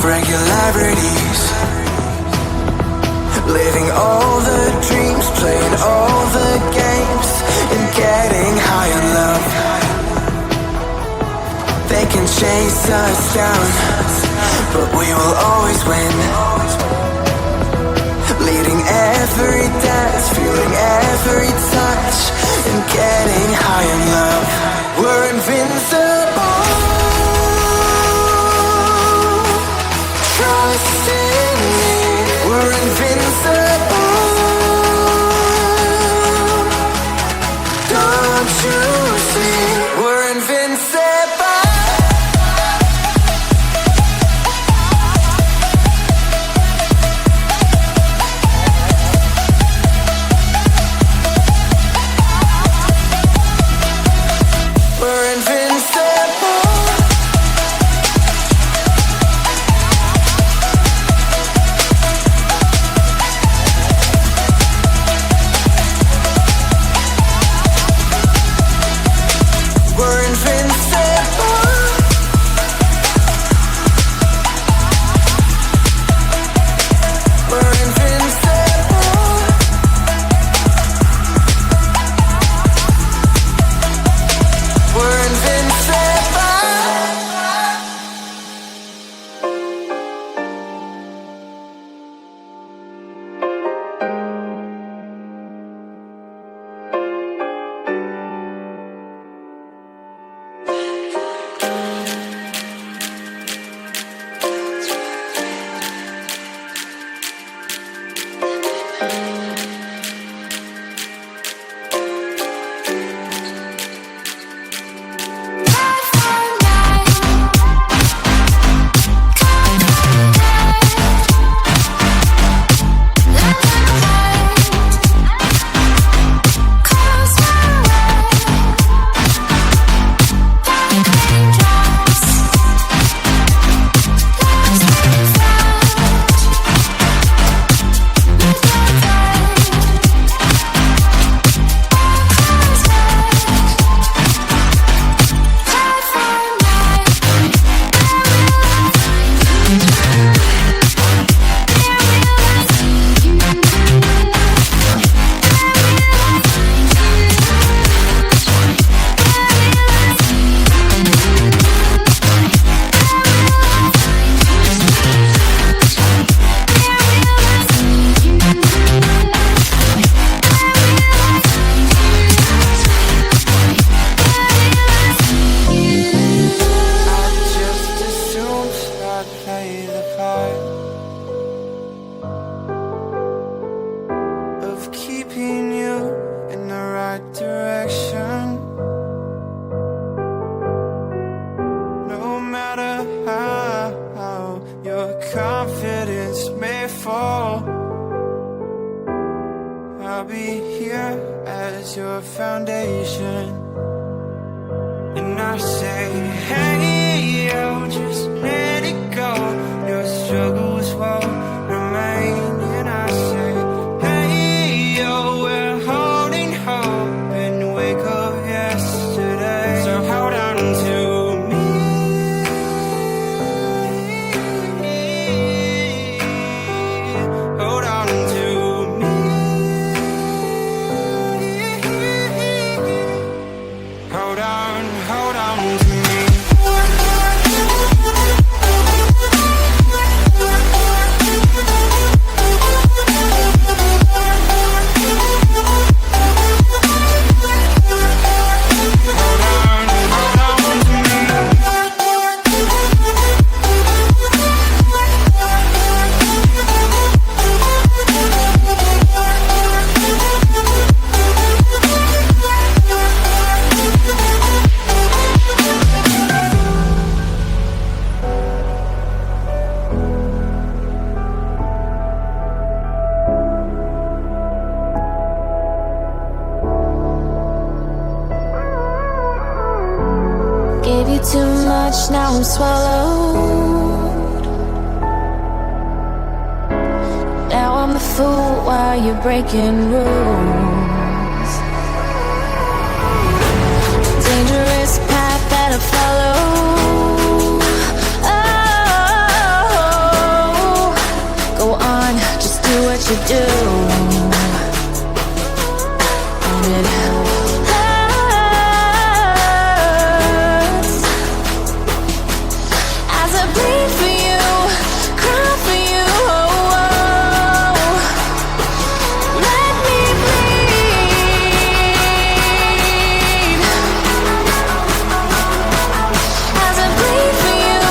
regularities, living all the dreams, playing all the games, and getting high on love. They can chase us down, but we will always win. Leading every dance, feeling every touch, and getting high on love. We're invincible. Trust in me. We're invincible. Don't you see? We're invincible. We're invincible. We're invincible. We're invincible. We're invincible. Keeping you in the right direction. No matter how your confidence may fall, I'll be here as your foundation. And I say, hey, yo, just let it go. Your struggles won't remain. And I say, we're holding hope and wake up yesterday. So hold on to me. Gave you too much, now I'm swallowed. Now I'm the fool while you're breaking rules. Dangerous path that I follow. Oh, go on, just do what you do. And it hurts as I bleed for you, cry for you. Oh, let me bleed as I bleed for you,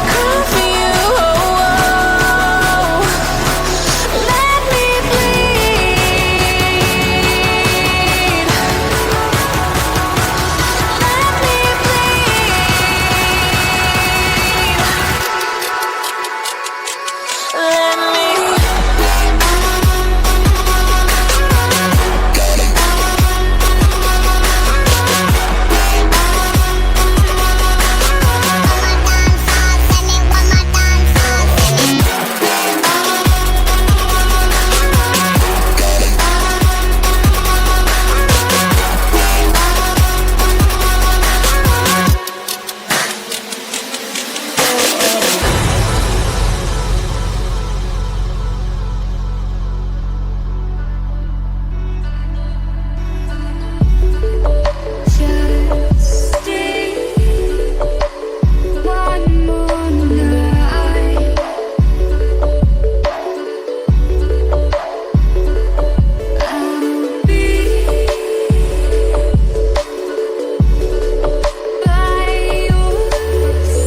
cry for you. Oh, let me bleed. Let me bleed. Let me. Just stay one more night. I'll be by your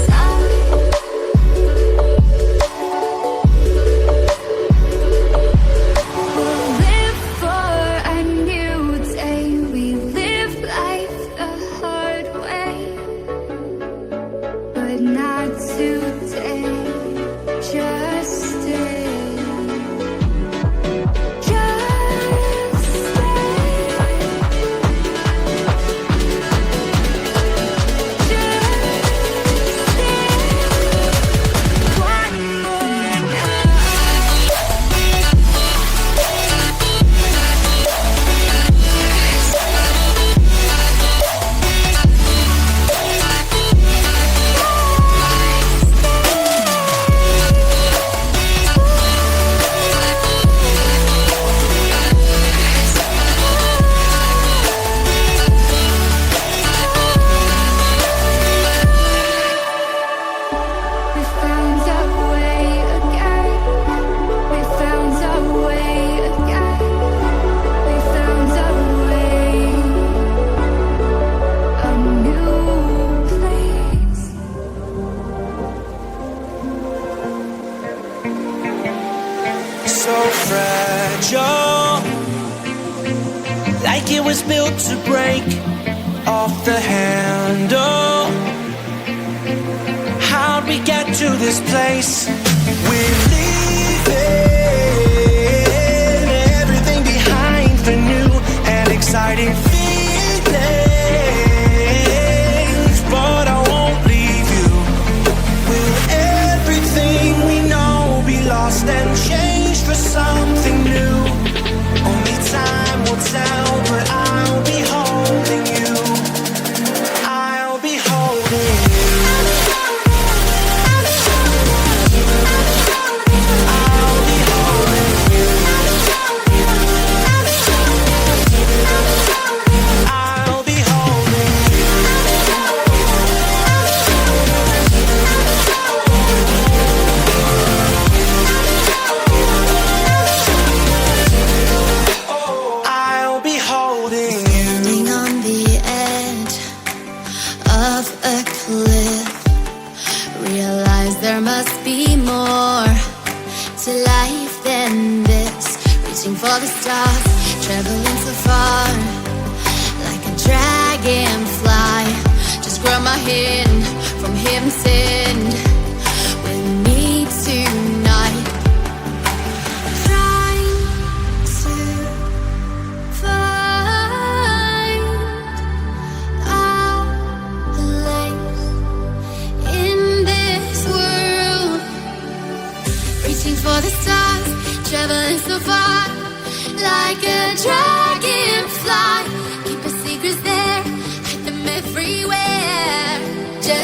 side. We'll live for a new day. We live life the hard way, but not today. Just stay. Just stay. Just stay. One more night. We found our way again. We found our way again. We found our way. A new place. So fragile, like it was built to break off the handle. How'd we get to this place? We're leaving everything behind for new and exciting feelings, but I won't leave you. Will everything we know be lost and changed for something new? Only time will tell, but I'll be holding you. I'll be holding you. I'll be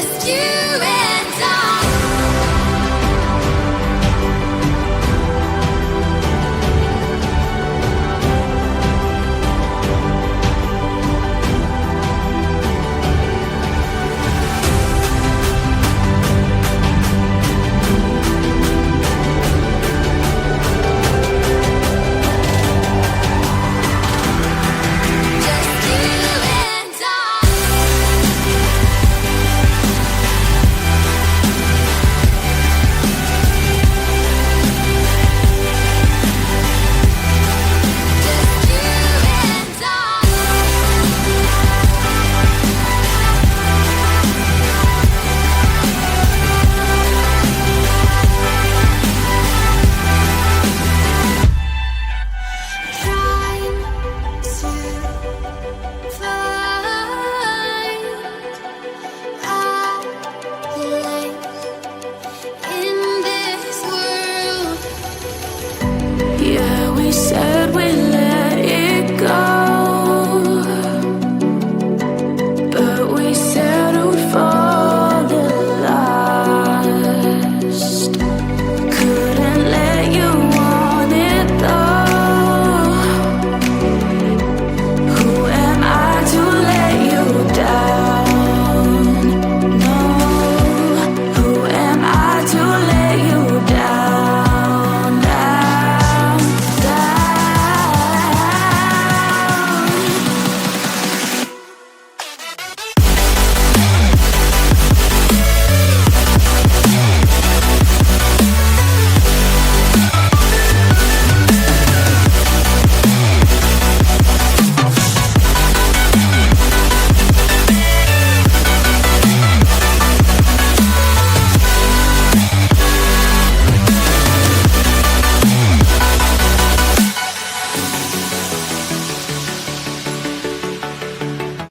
just you.